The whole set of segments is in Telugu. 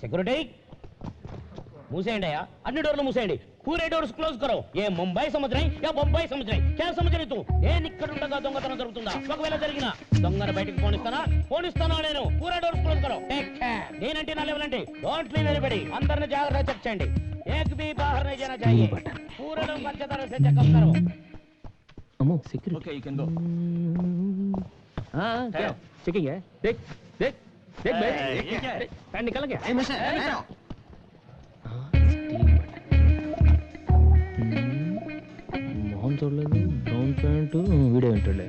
सिक्योरिटी मूसेंगे या अन्य डोर मूसेंगे पूरे डोर्स क्लोज करो ये मुंबई समझ रहे या बम्बई समझ रहे क्या समझ रही तू నేను ఇక్కడ ఉండగా దొంగతనం జరుగుతుందా ఒకవేళ జరిగినా దొంగను బయటికి ఫోన్ ఇస్తానా నేను పూరా డోర్స్ క్లోజ్ करो टेक केयर నేనంటే నా లెవెల్ అంటే డోంట్ లీవ్ ఎనీబడీ అందరిని జాగ్రత్తగా చెక్ చేయండి एक भी बाहर नहीं जाना चाहिए पूरे लोग अच्छे तरह से चेकअप करो अमो security okay you can go हां क्या चेकिंग है देख देख देख भाई ये क्या है पैन निकल गया ए मिस्टर मोहन చూడలేదు బ్రౌన్ ప్యాంట్ వీడియో వింటలే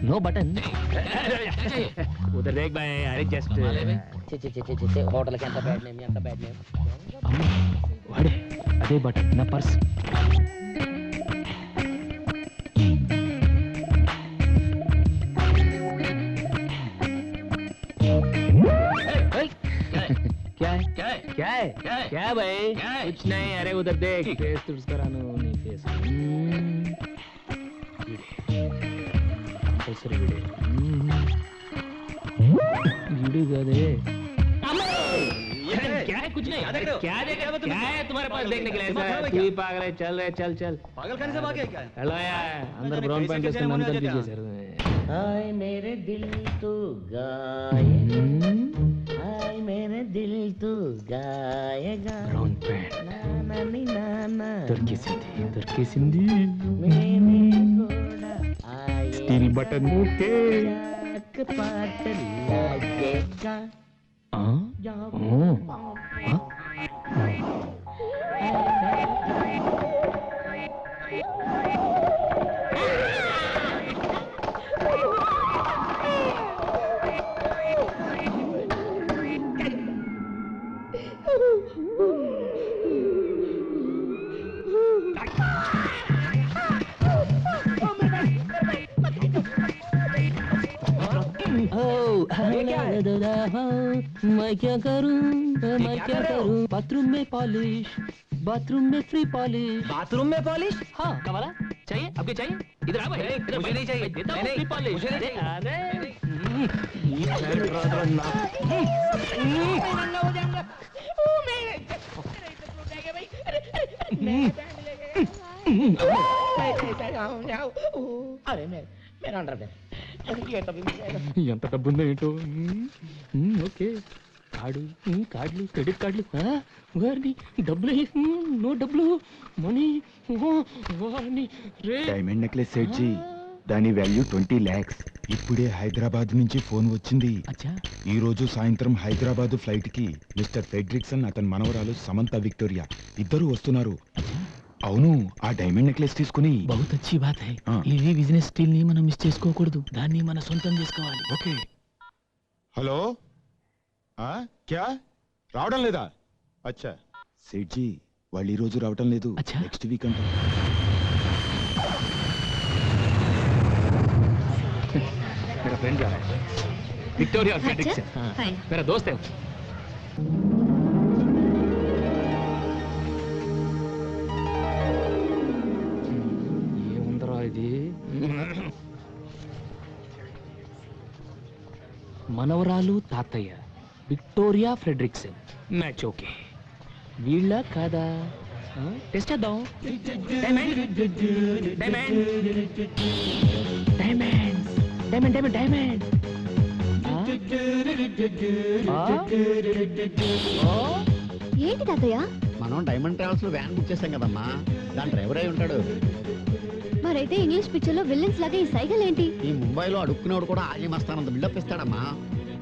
नो बटन उधर देख भाई अरे जस्ट होटल के अंदर बैठने वाड़े अदे बटन ना पर्स क्या है क्या है क्या है क्या है भाई कुछ नहीं अरे उधर देख फेस टूट्स करानो नहीं फेस कंपल्सरी वीडियो गादे क्या है कुछ नहीं क्या देखा क्या है तुम्हारे पास देखने के लिए तू ही पागल है चल रहे चल चल पागल खाने से भागे क्या हेलो यार अंदर ब्राउन पैंट के मन कर दीजिए सर हाय मेरे दिल तू गाए हाय मेरे दिल तू गाएगा ब्राउन पैंट नाना तुर्की सिंधी मेरे घोड़ा आए स्टील बटन ओके पाट लगेगा मैं क्या करूं बाथरूम में फ्री पॉलिश बाथरूम में पॉलिश हाँ कवाला चाहिए आपके चाहिए इधर आ भाई इधर मुझे नहीं चाहिए देता हूं फ्री पॉलिश मुझे नहीं चाहिए अरे मेरा अंडरवेयर ఎంత డబ్బు ఉందో ఏంటో ఓకే కార్డులు క్రెడిట్ కార్డులు వారిని డబ్బులు నో డబ్బులు మనీ వారిని డైమండ్ నెక్లెస్ సెట్ జీ దాని వాల్యూ 20 lakhs ఇప్పుడే హైదరాబాద్ నుంచి ఫోన్ వచ్చింది ఈ రోజు సాయంత్రం హైదరాబాద్ ఫ్లైట్ కి మిస్టర్ ఫెడ్రిక్సన్ అతని మనవరాలు సమంత విక్టోరియా ఇద్దరు వస్తున్నారు అవును ఆ డైమండ్ నెక్లెస్ తీసుకుని बहुत अच्छी बात है ఈ బిజినెస్ డీల్ ని మనం మిస్ చేసుకోకూడదు దాన్ని మన సొంతం చేసుకోవాలి ఓకే హలో క్యా రావడం లేదా అచ్చా సేట్ జీ వాళ్ళు ఈ రోజు రావడం లేదు నెక్స్ట్ వీక్ అంట मेरा फ्रेंड जा रहा है विक्टोरिया फेड्रिक्सन मेरा दोस्त है మనవరాలు తాతయ్య విక్టోరియా ఫ్రెడ్రిక్సన్ మ్యాచ్ ఓకే వీళ్ళ కాదా టెస్ట్ చేద్దాం డైమండ్ ఏంటి తాతయ్య మనం డైమండ్ ట్రావెల్స్ లో వ్యాన్ బుక్ చేసాం కదమ్మా దాని డ్రైవర్ అయి ఉంటాడు మరైతే ఇంగ్లీష్ పిక్చర్ లో విల్లన్స్ లాగా ఈ సైకిల్ ఏంటి ఈ ముంబైలో అడుక్కునేవాడు కూడా ఆగి మస్తానంత బిల్డప్ ఇస్తాడమ్మా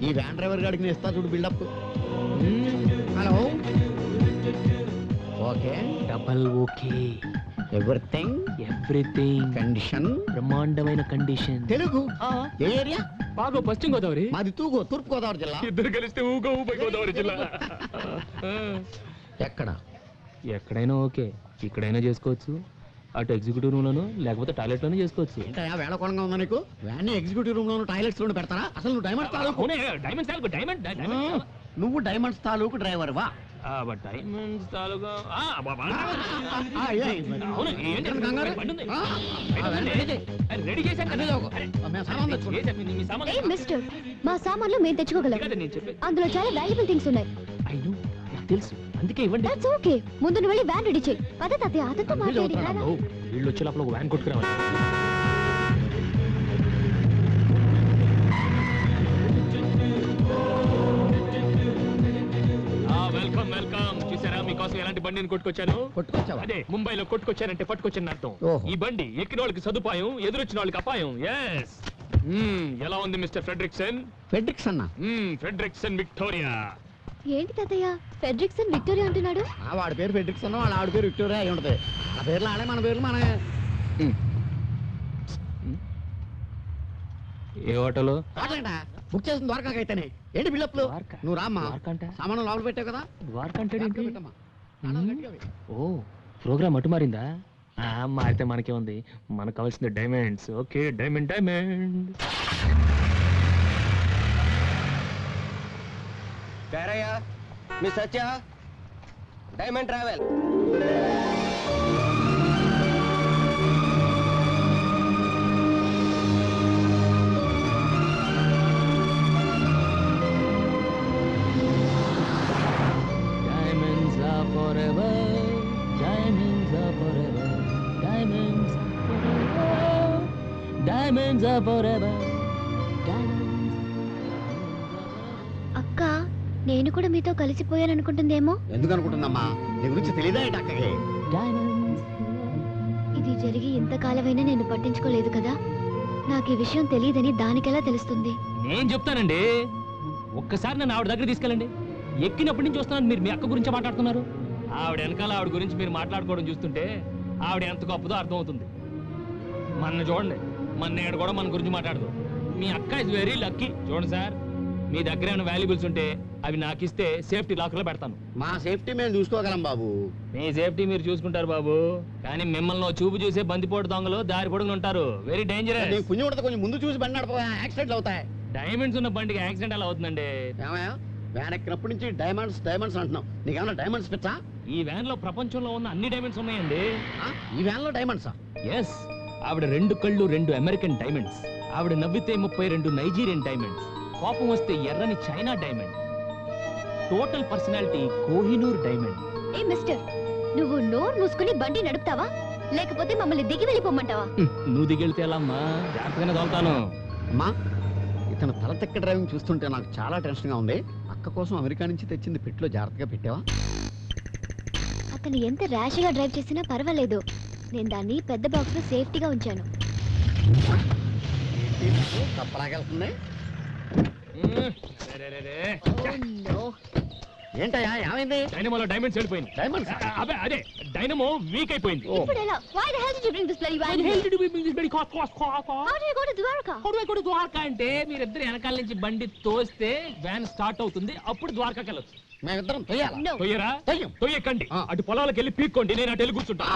ఈ వ్యాన్ డ్రైవర్ గాడికి నేను ఇస్తా చూడు buildup hello okay double okay everything condition బ్రహ్మాండమైన కండిషన్ తెలుగు ఏ ఏరియా బాగా పశ్చిమ గోదావరి మాది తూగో తూర్పు గోదావరి జిల్లా ఇద్దరు కలిస్తే ఊగో ఊపై గోదావరి జిల్లా ఎక్కడ ఎక్కడైనా ఓకే ఇక్కడైనా చేసుకోవచ్చు అటు ఎగ్జిక్యూటివ్ రూమ్ లోను లేకపోతే టాయిలెట్ లోనే చేసుకోవచ్చు ఏంటయ్యా వేళకోళంగా ఉందా నీకు వ్యాన్ ఎగ్జిక్యూటివ్ రూమ్ లోను టాయిలెట్స్ లోను పెడతారా అసలు నువ్వు డైమండ్స్ తాలూకు డైమండ్ నువ్వు డైమండ్స్ తాలూకు డ్రైవర్ వా డైమండ్స్ తాలూకా రెడీ చేశాను. ఏ మిస్టర్, మా సామాన్లు మేము తెచ్చుకోగలం. అందులో చాలా వాల్యుబుల్ థింగ్స్ ఉన్నాయి. అయ్యో నాకు తెలుసు, అందుకే ఇవ్వండి. That's okay. ముందు నువ్వు వెళ్ళి వ్యాన్ రెడీ చేయి. పద తాతయ్య, అతనితో మాట్లాడి రారా. వీళ్ళు వచ్చే లోపల ఒక వ్యాన్ కొట్టుకురావాలి. Welcome welcome. చూసారా మీకోసం ఎలాంటి బండిని కొట్టుకొచ్చాను? అదే ముంబైలో కొట్టుకొచ్చానంటే పట్టుకొచ్చాను అర్థం. ఈ బండి ఎక్కిన వాళ్ళకి సదుపాయం, ఎదురొచ్చిన వాళ్ళకి అపాయం. ఎస్. ఎలా ఉంది మిస్టర్ ఫ్రెడ్రిక్సన్? Fredriksson Victoria. ఏంటి తాతయ్య ఫెడ్రిక్సన్ విక్టోరియా అంటున్నాడు? వాడి పేరు ఫెడ్రిక్సన్, వాళ్ళ ఆవిడ పేరు విక్టోరియా అయి ఉంటది. ఆ పేర్లు ఆడే, మన పేర్లు మనమే. ఏ హోటల్? బుక్ చేసిన ద్వారకాకైతేనే. ఏంటి బిల్డప్లు? నువ్వు రామ్మా, సామాను లోపల పెట్టావు కదా. ద్వారకా అంటే ఓ ప్రోగ్రామ్ అటు మారిందా? మారితే మనకే ఉంది, మనకు కావాల్సింది diamonds. Okay, diamond diamond. Me Satya diamond travel. Diamonds are forever, diamonds are forever, diamonds are forever, diamonds are forever, diamonds. అక్క, నేను కూడా మీతో కలిసిపోయాను అనుకుంటుందేమో. ఎందుకు అనుకుంటుందమ్మా? నీ గురించి తెలియదా అక్కకి? ఇది జరిగి ఇంతకాలమైనా నేను పట్టించుకోలేదు కదా. నాకు ఈ విషయం తెలియదని దానికెలా తెలుస్తుంది? నేను చెప్తానండి, ఒక్కసారి నన్ను ఆవిడ దగ్గర తీసుకెళ్ళండి. ఎక్కినప్పటి నుంచి చూస్తున్నాను మీరు మీ అక్క గురించి మాట్లాడుతున్నారు. ఆవిడ వెనకాల ఆవిడ గురించి మీరు మాట్లాడుకోవడం చూస్తుంటే ఆవిడ ఎంత గొప్పదో అర్థం అవుతుంది. మన చూడండి, మన నేడు కూడా మన గురించి మాట్లాడదు. మీ అక్క ఇస్ వెరీ లక్కీ. చూడండి సార్, మీ దగ్గర ఏమైనా వాల్యుబుల్స్ ఉంటే అవి నాకు ఇస్తే సేఫ్టీ లాకర్లో పెడతాను. మా సేఫ్టీ మేము చూసుకోగలం బాబు. మీ సేఫ్టీ మీరు చూసుకుంటారు బాబు, కానీ మిమ్మల్ని చూపు చూసే బందిపోటు దొంగలు దారి పొడుగులు ఉంటారు. Very dangerous. పుణ్యం ఉంటుంది, కొంచెం ముందు చూసి బండి నడపగా యాక్సిడెంట్లు అవుతాయి. డైమండ్స్ ఉన్న బండికి యాక్సిడెంట్ ఎలా అవుతుందండి? ఏమయ్యా, వ్యాన్ ఎక్కినప్పటి నుంచి డైమండ్స్ డైమండ్స్ అంటున్నావు. నీకేమన్నా డైమండ్స్ పిచ్చా? ఈ వ్యాన్ లో ప్రపంచంలో ఉన్న అన్ని డైమండ్స్ ఉన్నాయండి. ఈ వ్యాన్ లో డైమండ్సా? ఎస్. ఆవిడ 2 కళ్ళు 2 అమెరికన్ డైమండ్స్. ఆవిడ నవ్వితే 32 నైజీరియన్ డైమండ్స్. కోపం వస్తే ఎర్రని China diamond. Total personality Kohinoor diamond. ఏ మిస్టర్, నువ్వు నోరు మూసుకుని బండి నడుపుతావా లేకపోతే మమ్మల్ని దిగి వెళ్ళిపోమంటావా? నువ్వు దిగెళ్తే ఎలా అమ్మా? జాగ్రత్తగానే తోలుతాను. అమ్మా, ఇతను తలతెక్క డ్రైవింగ్ చూస్తుంటే నాకు చాలా టెన్షన్ గా ఉంది. అక్క కోసం అమెరికా నుంచి తెచ్చింది పెట్టులో జాగ్రత్తగా పెట్టావా? అతను ఎంత ర్యాష్ గా డ్రైవ్ చేసినా పర్వాలేదు. నేను దాన్ని పెద్ద బాక్స్ లో సేఫ్టీగా ఉంచాను. తప్పలాగెళ్తుంది. ఏంటయ్యా, ఏమైంది? డైనమోలో డైమండ్స్ వెళ్ళిపోయింది. డైమండ్స్? అదే డైనమో వీక్ అయిపోయింది. ఇప్పుడు ఎలా? Why the hell did you bring this bloody van here? How do you go to Dwarka? అంటే మీరిద్దరు వెనకాల నుంచి బండి తోస్తే వ్యాన్ స్టార్ట్ అవుతుంది, అప్పుడు ద్వారకాకి వెళ్ళొచ్చు. మేమిద్దరం తొయ్యాలా? No. తొయ్యరా? తొయ్యం. తొయ్యకండి, అటు పొలాలకు వెళ్ళి పీక్కోండి, నేను అటు వెళ్ళి కూర్చుంటా.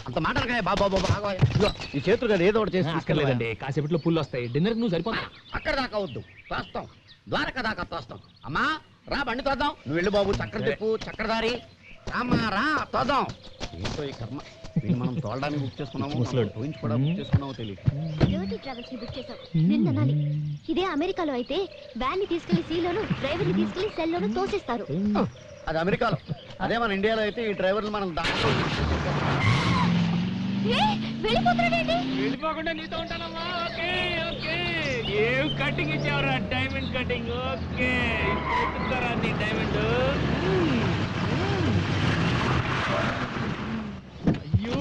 అంత మాటలకాయ బాబా. ఈ చేతులు కదా ఏదో ఒకటి చేసి తీసుకెళ్ళలేదండి, కాసేపట్లో పుల్లు వస్తాయి. డిన్నర్ నువ్వు సరిపోతావు. అక్కడ దాకా వద్దు, తోస్తాం. ద్వారకా దాకా తోస్తాం. అమ్మా రా, బండి తోద్దాం. నువ్వు వెళ్ళు బాబు, చక్కెర చెప్పు, చక్కెరదారి. అమ్మా రా, తోద్దాం. ఏంటో ఈ కర్మ, మనం తోలడానికి బుక్ చేసుకున్నాము, ఊహించి కూడా బుక్ చేసుకున్నామో తెలియదు. Dirty Travels ని బుక్ చేసాం. నిన్ననాలి. ఇదే అమెరికాలో అయితే వ్యాన్ ని తీసుకెళ్లి సీలోను, డ్రైవర్ ని తీసుకెళ్లి సెల్లోను తోసేస్తారు. అది అమెరికాలో. అదే మన ఇండియాలో అయితే ఈ డ్రైవర్లు మనం దాంట్లో వెళ్ళిపోతున్నాడేంటి? వెళ్ళిపోకుండా నీతో ఉంటానమ్మా. Okay okay. ఏం కటింగ్ ఇచ్చావురా? Diamond cutting. ఓకే, ఇస్తారా నీ డైమండ్? అయ్యో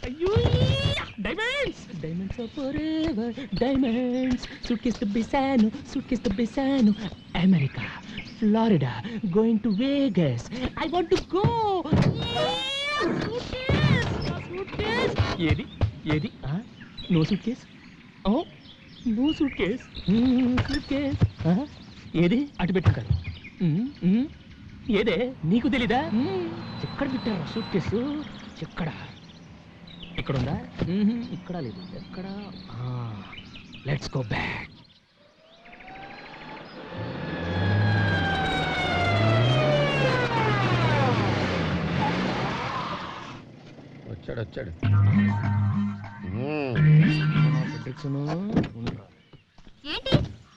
అయ్యో, diamonds diamonds are forever, diamonds. Suitcase దుబ్బేశాను. America, Florida, going to Vegas. I want to go. ఏది ఏది? No suitcase. No suitcase. ఏది? అటు పెట్టారు. ఏదే, నీకు తెలీదా? ఎక్కడ పెట్టారు సూట్ కేసు? ఎక్కడ? ఇక్కడుందా? ఇక్కడ లేదు. ఎక్కడ? Let's go back. వచ్చాడు వచ్చాడు ఏంటి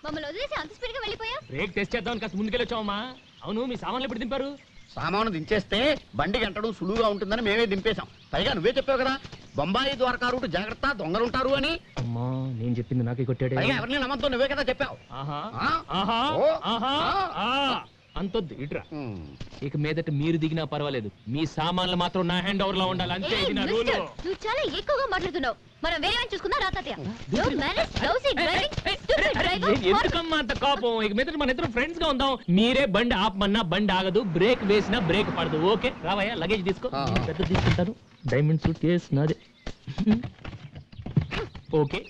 మమ్మల్ని వదిలేసి అంత స్పీడ్ గా వెళ్ళిపోయా? బ్రేక్ టెస్ట్ చేద్దామని కాస్త ముందుకెళ్ళొచ్చావమ్మా. అవును, మీ సామాన్లు ఎప్పుడు దింపారు? సామాను దించేస్తే బండి గంటడం సులువుగా ఉంటుందని మేమే దింపేశాం. పైగా నువ్వే చెప్పావు కదా బొంబాయి ద్వారకా రూట్ జాగ్రత్త దొంగలుంటారు అని. అమ్మా, నేను చెప్పింది నాకే కొట్టాడే. పైగా ఎవరిని నమ్మద్దు నువ్వే కదా చెప్పావు. ఆహా ఆ? ఆహా ఓ. ఆహా ఆ. ఆ. అంతొద్దు ఇట్రా. ఇక మీదట మీరు దిగినా పర్వాలేదు, మీ సామాన్లు మాత్రం నా హ్యాండ్ ఓవర్ లో ఉండాలి, అంతే. ఏయ్, ఇది నా రూలు. మిస్టర్, నువ్వు చాలా ఎక్కువగా మాట్లాడుతున్నావు. మనం వేరే వాడిని చూసుకుందా రాతయ్య? No manners, lousy driving, stupid driver, ఎందుకమ్మా అంత కోపం? ఇక మీద మన ఇద్దరు ఫ్రెండ్స్ గా ఉందాం. మీరే బండి ఆపమన్నా బండి ఆగదు, బ్రేక్ వేసినా బ్రేక్ పడదు. ఓకే రావయ్యా, లగేజ్ తీసుకో. పెద్ద తీసుకుంటాను. డైమండ్ సూట్ కేస్ నాదే. ఓకే